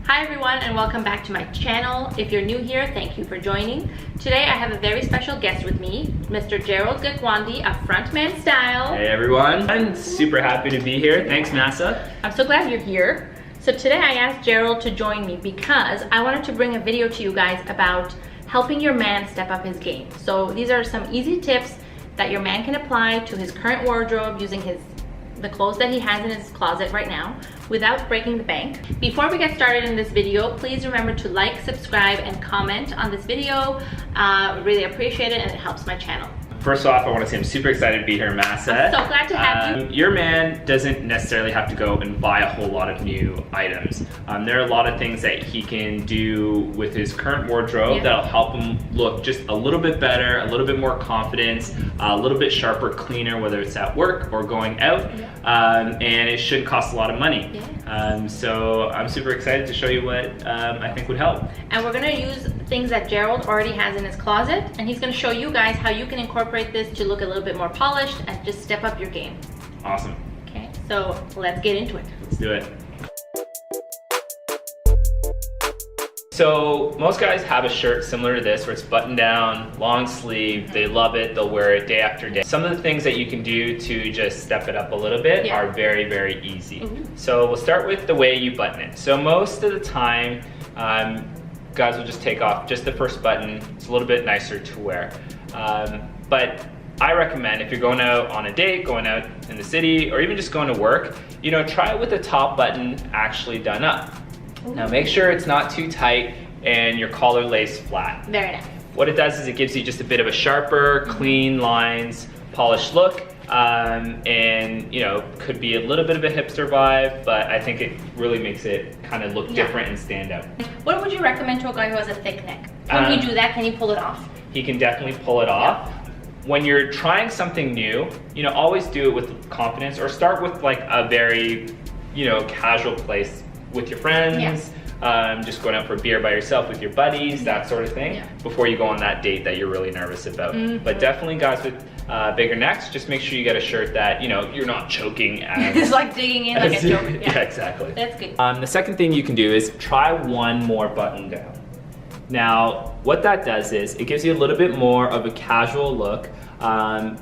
Hi everyone and welcome back to my channel. If you're new here, thank you for joining. Today I have a very special guest with me, Mr. Gerald Gakwandi of Frontman Style. Hey everyone, I'm super happy to be here. Thanks Mahsa. I'm so glad you're here. So today I asked Gerald to join me because I wanted to bring a video to you guys about helping your man step up his game. So these are some easy tips that your man can apply to his current wardrobe using the clothes that he has in his closet right now without breaking the bank. Before we get started in this video, please remember to like, subscribe, and comment on this video. Really appreciate it and it helps my channel. First off, I want to say I'm super excited to be here, Mahsa. I'm so glad to have you. Your man doesn't necessarily have to go and buy a whole lot of new items. There are a lot of things that he can do with his current wardrobe that'll help him look just a little bit better, a little bit more confidence, a little bit sharper, cleaner, whether it's at work or going out. And it shouldn't cost a lot of money. So I'm super excited to show you what I think would help. And we're gonna use things that Gerald already has in his closet, and he's gonna show you guys how you can incorporate this to look a little bit more polished and just step up your game. Awesome. Okay, so let's get into it. Let's do it. So most guys have a shirt similar to this where it's buttoned down, long sleeve, they love it, they'll wear it day after day. Some of the things that you can do to just step it up a little bit are very, very easy. So we'll start with the way you button it. So most of the time, guys will just take off just the first button. It's a little bit nicer to wear. But I recommend if you're going out on a date, going out in the city, or even just going to work, you know, try it with the top button actually done up. Now make sure it's not too tight and your collar lays flat. Very nice. What it does is it gives you just a bit of a sharper, clean lines, polished look, and you know, could be a little bit of a hipster vibe, but I think it really makes it kind of look different and stand out. What would you recommend to a guy who has a thick neck? Can he do that? Can he pull it off? He can definitely pull it off. When you're trying something new, you know, always do it with confidence, or start with like a very, you know, casual place with your friends, just going out for a beer by yourself with your buddies, that sort of thing, before you go on that date that you're really nervous about. But definitely guys with bigger necks, just make sure you get a shirt that, you know, you're not choking as... It's like digging in like a choker. Yeah, exactly. That's good. The second thing you can do is try one more button down. Now, what that does is it gives you a little bit more of a casual look.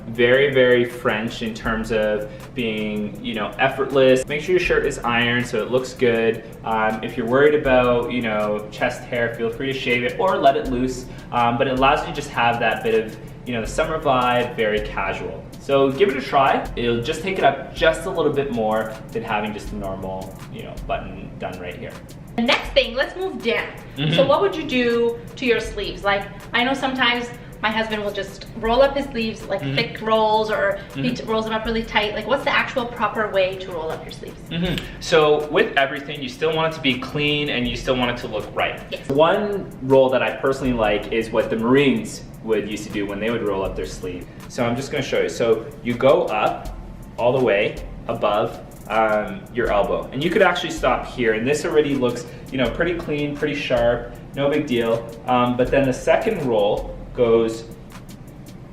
Very, very French in terms of being, you know, effortless. Make sure your shirt is ironed so it looks good. If you're worried about, you know, chest hair, feel free to shave it or let it loose. But it allows you to just have that bit of, you know, the summer vibe, very casual. So give it a try. It'll just take it up just a little bit more than having just a normal, you know, button done right here. The next thing, let's move down. So what would you do to your sleeves? Like, I know sometimes my husband will just roll up his sleeves like thick rolls, or he rolls them up really tight. Like, what's the actual proper way to roll up your sleeves? So with everything, you still want it to be clean and you still want it to look right. One roll that I personally like is what the Marines would used to do when they would roll up their sleeve. So I'm just gonna show you. So you go up all the way above your elbow, and you could actually stop here, and this already looks, you know, pretty clean, pretty sharp, no big deal. But then the second roll goes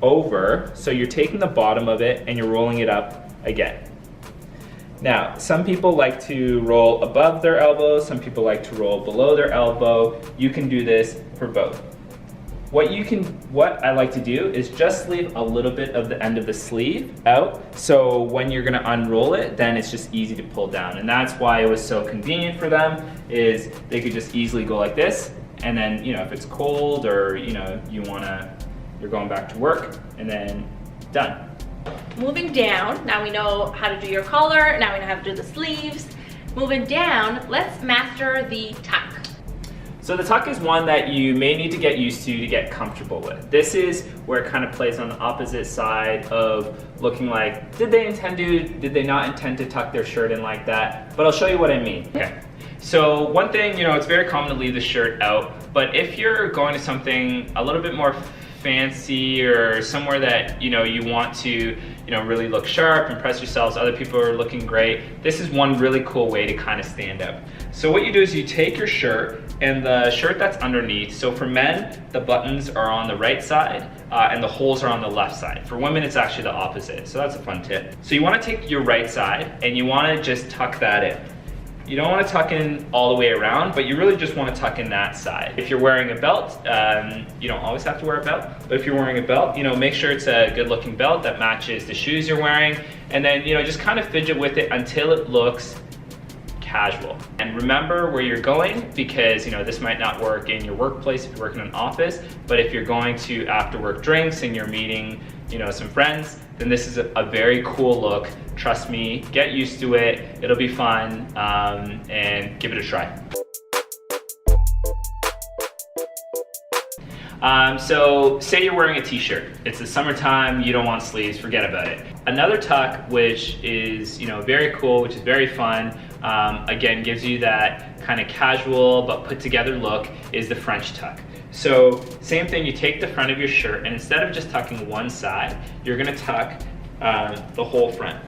over, so you're taking the bottom of it and you're rolling it up again. Now, some people like to roll above their elbow, some people like to roll below their elbow. You can do this for both. What I like to do is just leave a little bit of the end of the sleeve out, so when you're gonna unroll it, then it's just easy to pull down. And that's why it was so convenient for them, is they could just easily go like this, and then, you know, if it's cold or, you know, you're going back to work, and then done. Moving down, now we know how to do your collar, now we know how to do the sleeves. Moving down, let's master the tuck. So the tuck is one that you may need to get used to get comfortable with. This is where it kind of plays on the opposite side of looking like, did they not intend to tuck their shirt in like that? But I'll show you what I mean. Okay. So one thing, you know, it's very common to leave the shirt out, but if you're going to something a little bit more fancy or somewhere that, you know, you want to, you know, really look sharp, impress yourselves, other people are looking great, this is one really cool way to kind of stand out. So what you do is you take your shirt and the shirt that's underneath, so for men, the buttons are on the right side and the holes are on the left side. For women, it's actually the opposite, so that's a fun tip. So you want to take your right side and you want to just tuck that in. you don't want to tuck in all the way around, but you really just want to tuck in that side. If you're wearing a belt, you don't always have to wear a belt, but if you're wearing a belt, you know, make sure it's a good looking belt that matches the shoes you're wearing, and then, you know, just kind of fidget with it until it looks casual. And remember where you're going, because, you know, this might not work in your workplace if you work in an office, but if you're going to after work drinks and you're meeting, you know, some friends, then this is a very cool look. Trust me, get used to it. It'll be fun, and give it a try. So say you're wearing a t-shirt. It's the summertime, you don't want sleeves, forget about it. Another tuck, which is, you know, very cool, which is very fun, again, gives you that kind of casual but put together look, is the French tuck. So same thing, you take the front of your shirt, and instead of just tucking one side, you're gonna tuck the whole front.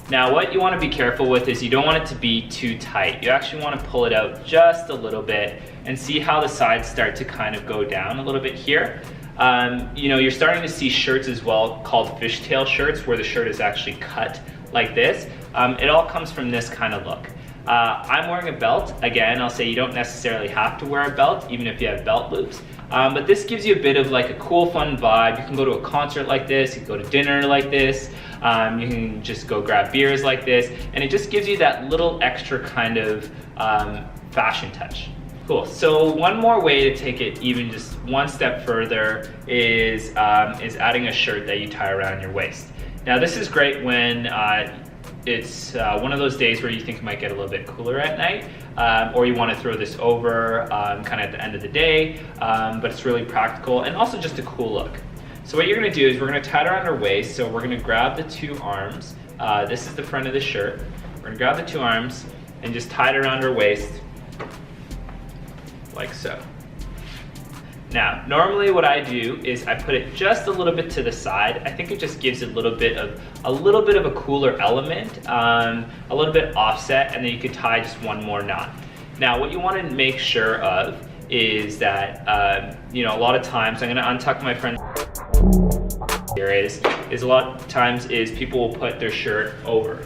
Now what you want to be careful with is you don't want it to be too tight. You actually want to pull it out just a little bit and see how the sides start to kind of go down a little bit here. You know, you're starting to see shirts as well called fishtail shirts, where the shirt is actually cut like this. It all comes from this kind of look. I'm wearing a belt. Again, I'll say you don't necessarily have to wear a belt, even if you have belt loops. But this gives you a bit of like a cool, fun vibe. You can go to a concert like this, you can go to dinner like this, you can just go grab beers like this, and it just gives you that little extra kind of fashion touch. Cool, so one more way to take it even just one step further is adding a shirt that you tie around your waist. Now this is great when it's one of those days where you think it might get a little bit cooler at night, or you want to throw this over kind of at the end of the day, but it's really practical and also just a cool look. So what you're going to do is we're going to tie it around our waist, so we're going to grab the two arms. This is the front of the shirt. We're going to grab the two arms and just tie it around our waist like so. Now, normally what I do is I put it just a little bit to the side. I think it just gives it a little bit of a cooler element, a little bit offset, and then you could tie just one more knot. Now, what you want to make sure of is that, you know, a lot of times, I'm going to untuck my friend here, is a lot of times is people will put their shirt over.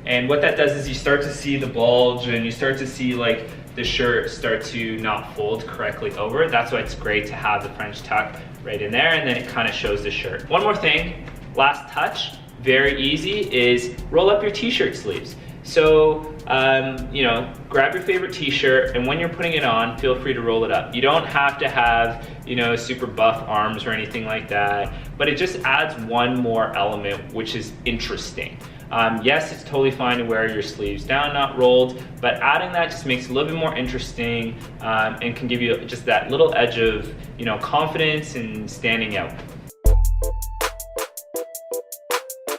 And what that does is you start to see the bulge, and you start to see like the shirt start to not fold correctly over. That's why it's great to have the French tuck right in there, and then it kind of shows the shirt. One more thing, last touch, very easy, is roll up your t-shirt sleeves. So, you know, grab your favorite t-shirt, and when you're putting it on, feel free to roll it up. You don't have to have, you know, super buff arms or anything like that, but it just adds one more element, which is interesting. Yes, it's totally fine to wear your sleeves down, not rolled, but adding that just makes it a little bit more interesting, and can give you just that little edge of, you know, confidence and standing out.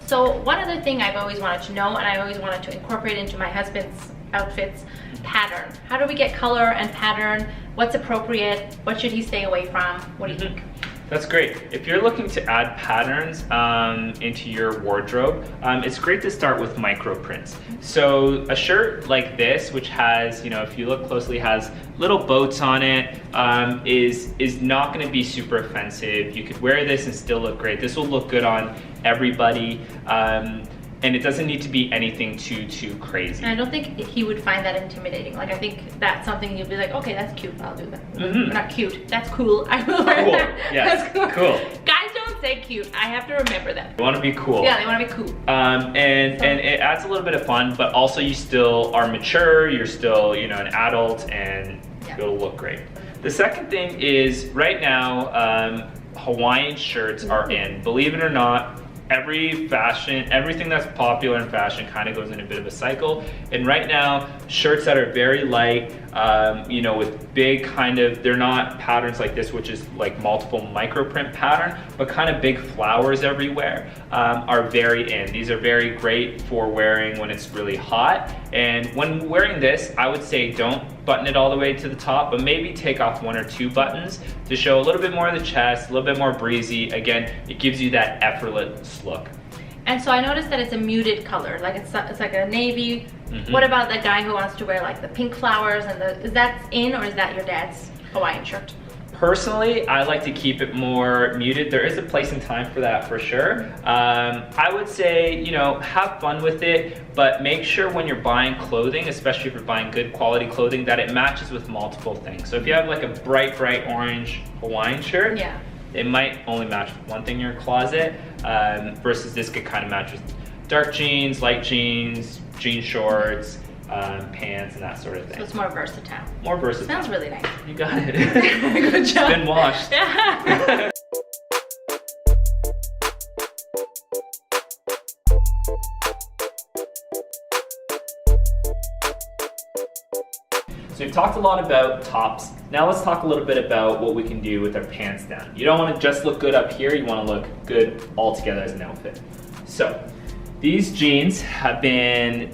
So one other thing I've always wanted to know, and I always wanted to incorporate into my husband's outfits, pattern. How do we get color and pattern? What's appropriate? What should he stay away from? What do you think? That's great. If you're looking to add patterns into your wardrobe, it's great to start with micro prints. So a shirt like this, which has, you know, if you look closely, has little boats on it, is not going to be super offensive. You could wear this and still look great. This will look good on everybody. And it doesn't need to be anything too crazy. And I don't think he would find that intimidating. Like, I think that's something you'd be like, okay, that's cute, I'll do that. Not cute, that's cool, I will wear that. Yes. That's cool. Cool. Guys don't say cute, I have to remember that. They want to be cool. Yeah, they want to be cool. And it adds a little bit of fun, but also you still are mature, you're still, you know, an adult, and it'll look great. The second thing is, right now, Hawaiian shirts are in. Believe it or not, everything that's popular in fashion kind of goes in a bit of a cycle. And right now, shirts that are very light, you know, with big kind of, they're not patterns like this, which is like multiple microprint pattern, but kind of big flowers everywhere, are very in. These are very great for wearing when it's really hot. And when wearing this, I would say don't button it all the way to the top, but maybe take off one or two buttons to show a little bit more of the chest, a little bit more breezy. Again, it gives you that effortless look. And so I noticed that it's a muted color, like it's like a navy. What about the guy who wants to wear like the pink flowers and is that in, or is that your dad's Hawaiian shirt? Personally, I like to keep it more muted. There is a place and time for that for sure. I would say, you know, have fun with it, but make sure when you're buying clothing, especially if you're buying good quality clothing, that it matches with multiple things. So if you have like a bright orange Hawaiian shirt, Yeah. it might only match with one thing in your closet, versus this could kind of match with dark jeans, light jeans, jean shorts, pants, and that sort of thing. So it's more versatile. More versatile. Smells really nice. You got it. Good job. It's been washed. Yeah. So we've talked a lot about tops. Now let's talk a little bit about what we can do with our pants down. You don't want to just look good up here, you want to look good all together as an outfit. So these jeans have been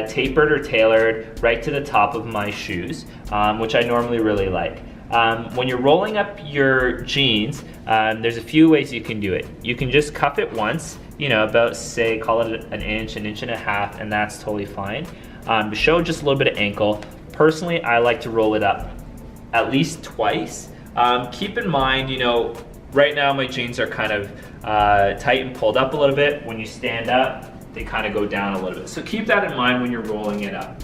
tapered or tailored right to the top of my shoes, which I normally really like. When you're rolling up your jeans, there's a few ways you can do it. You can just cuff it once, you know, about say, call it an inch and a half, and that's totally fine. To show just a little bit of ankle, personally, I like to roll it up at least twice. Keep in mind, you know, right now my jeans are kind of tight and pulled up a little bit. When you stand up, they kind of go down a little bit. So keep that in mind when you're rolling it up.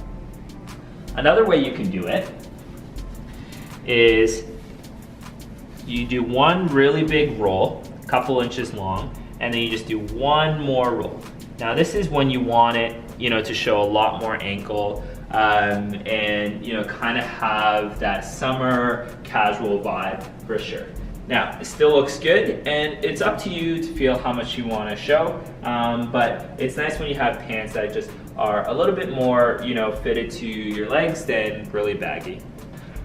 Another way you can do it is you do one really big roll, a couple inches long, and then you just do one more roll. Now this is when you want it, you know, to show a lot more ankle, and you know, kind of have that summer casual vibe for sure. Now, it still looks good, and it's up to you to feel how much you want to show, but it's nice when you have pants that just are a little bit more, you know, fitted to your legs than really baggy.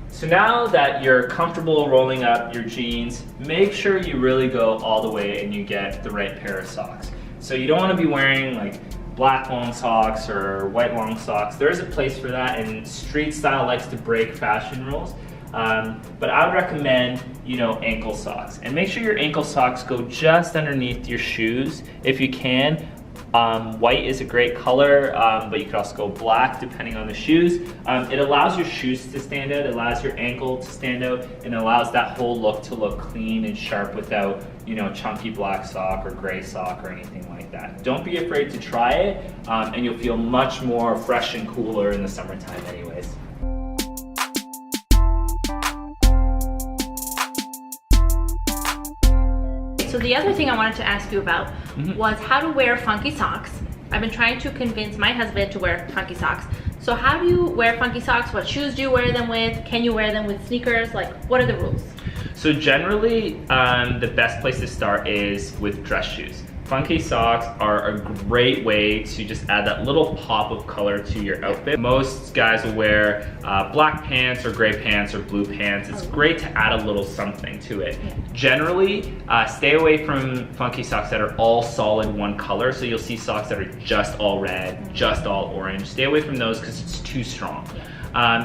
So now that you're comfortable rolling up your jeans, make sure you really go all the way and you get the right pair of socks. So you don't want to be wearing like black long socks or white long socks. There is a place for that, and street style likes to break fashion rules. But I would recommend, you know, ankle socks, and make sure your ankle socks go just underneath your shoes if you can. White is a great color, but you could also go black depending on the shoes. It allows your shoes to stand out, it allows your ankle to stand out, and it allows that whole look to look clean and sharp without, you know, chunky black sock or gray sock or anything like that. Don't be afraid to try it, and you'll feel much more fresh and cooler in the summertime anyways. So the other thing I wanted to ask you about was how to wear funky socks. I've been trying to convince my husband to wear funky socks. So how do you wear funky socks? What shoes do you wear them with? Can you wear them with sneakers? Like, what are the rules? So generally, the best place to start is with dress shoes. Funky socks are a great way to just add that little pop of color to your outfit. Most guys will wear black pants or gray pants or blue pants. It's great to add a little something to it. Yeah. Generally, stay away from funky socks that are all solid one color. So you'll see socks that are just all red, just all orange. Stay away from those because it's too strong.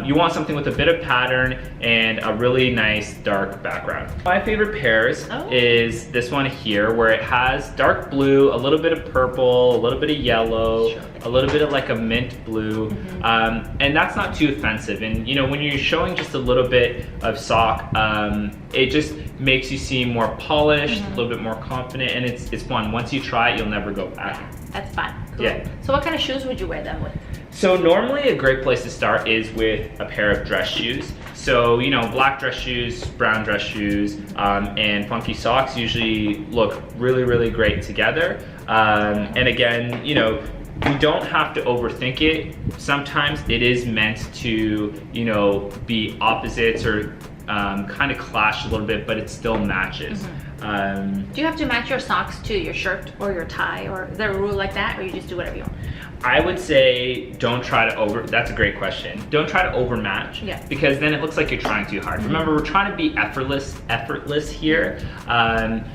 You want something with a bit of pattern and a really nice dark background. My favorite pairs is this one here, where it has dark blue, a little bit of purple, a little bit of yellow, a little bit of like a mint blue, and that's not too offensive. And you know, when you're showing just a little bit of sock, it just makes you seem more polished, a little bit more confident, and it's fun. Once you try it, you'll never go back. That's fun. Cool. Yeah. So what kind of shoes would you wear them with? So normally a great place to start is with a pair of dress shoes. So, you know, black dress shoes, brown dress shoes, and funky socks usually look really, really great together. And again, you know, you don't have to overthink it. Sometimes it is meant to, you know, be opposites or kind of clash a little bit, but it still matches. Do you have to match your socks to your shirt or your tie, or is there a rule like that, or you just do whatever you want? I would say don't try to that's a great question. Don't try to overmatch, because then it looks like you're trying too hard. Remember, we're trying to be effortless here.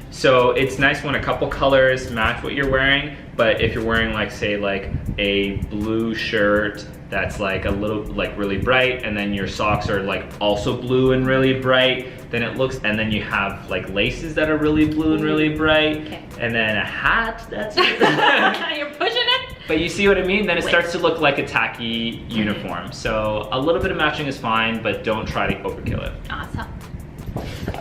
So it's nice when a couple colors match what you're wearing, but if you're wearing like, say, like a blue shirt that's like a little, like really bright, and then your socks are like also blue and really bright, then it looks, and then you have like laces that are really blue and really bright, and then a hat that's You're pushing it. But you see what I mean? Then it starts to look like a tacky uniform. So a little bit of matching is fine, but don't try to overkill it. Awesome.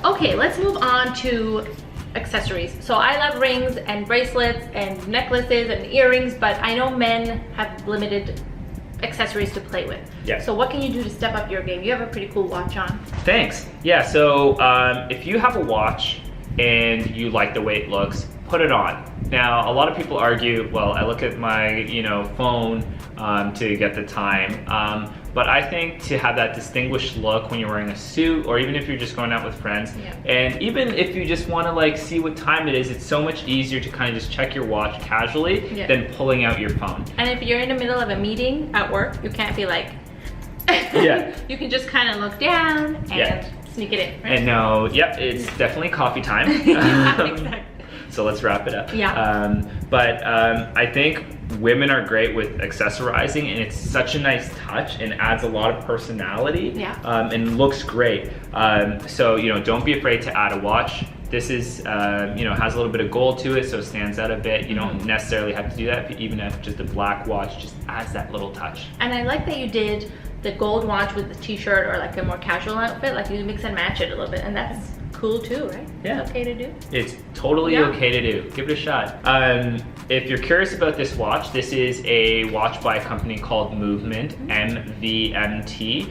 Okay, let's move on to accessories. So I love rings and bracelets and necklaces and earrings, but I know men have limited accessories to play with. Yeah. So what can you do to step up your game? You have a pretty cool watch on. Thanks. Yeah, so if you have a watch and you like the way it looks, put it on. Now, a lot of people argue, well, I look at my, phone to get the time. But I think to have that distinguished look when you're wearing a suit, or even if you're just going out with friends, and even if you just want to like see what time it is, it's so much easier to kind of just check your watch casually than pulling out your phone. And if you're in the middle of a meeting at work, you can't be like, you can just kind of look down and sneak it in. Right? And no, it's definitely coffee time. Exactly. So let's wrap it up. Yeah. But I think women are great with accessorizing, and it's such a nice touch and adds a lot of personality. Yeah. And looks great. So don't be afraid to add a watch. This is has a little bit of gold to it, so it stands out a bit. You don't necessarily have to do that. Even if just a black watch just adds that little touch. And I like that you did the gold watch with the t-shirt or like a more casual outfit. Like you mix and match it a little bit, and that's cool too, right? Yeah. It's okay to do? It's totally okay to do. Give it a shot. If you're curious about this watch, this is a watch by a company called Movement, MVMT.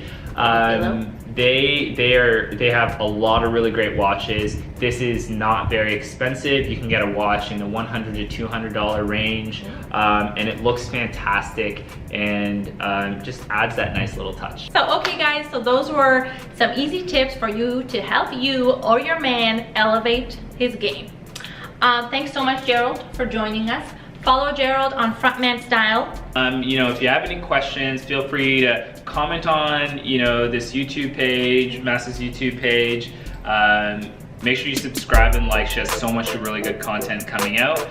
They have a lot of really great watches. This is not very expensive. You can get a watch in the $100 to $200 range, and it looks fantastic and just adds that nice little touch. So okay guys, so those were some easy tips for you to help you or your man elevate his game. Thanks so much, Gerald, for joining us. Follow Gerald on Frontman Style. If you have any questions, feel free to comment on, this YouTube page, Mahsa's YouTube page. Make sure you subscribe and like. She has so much really good content coming out.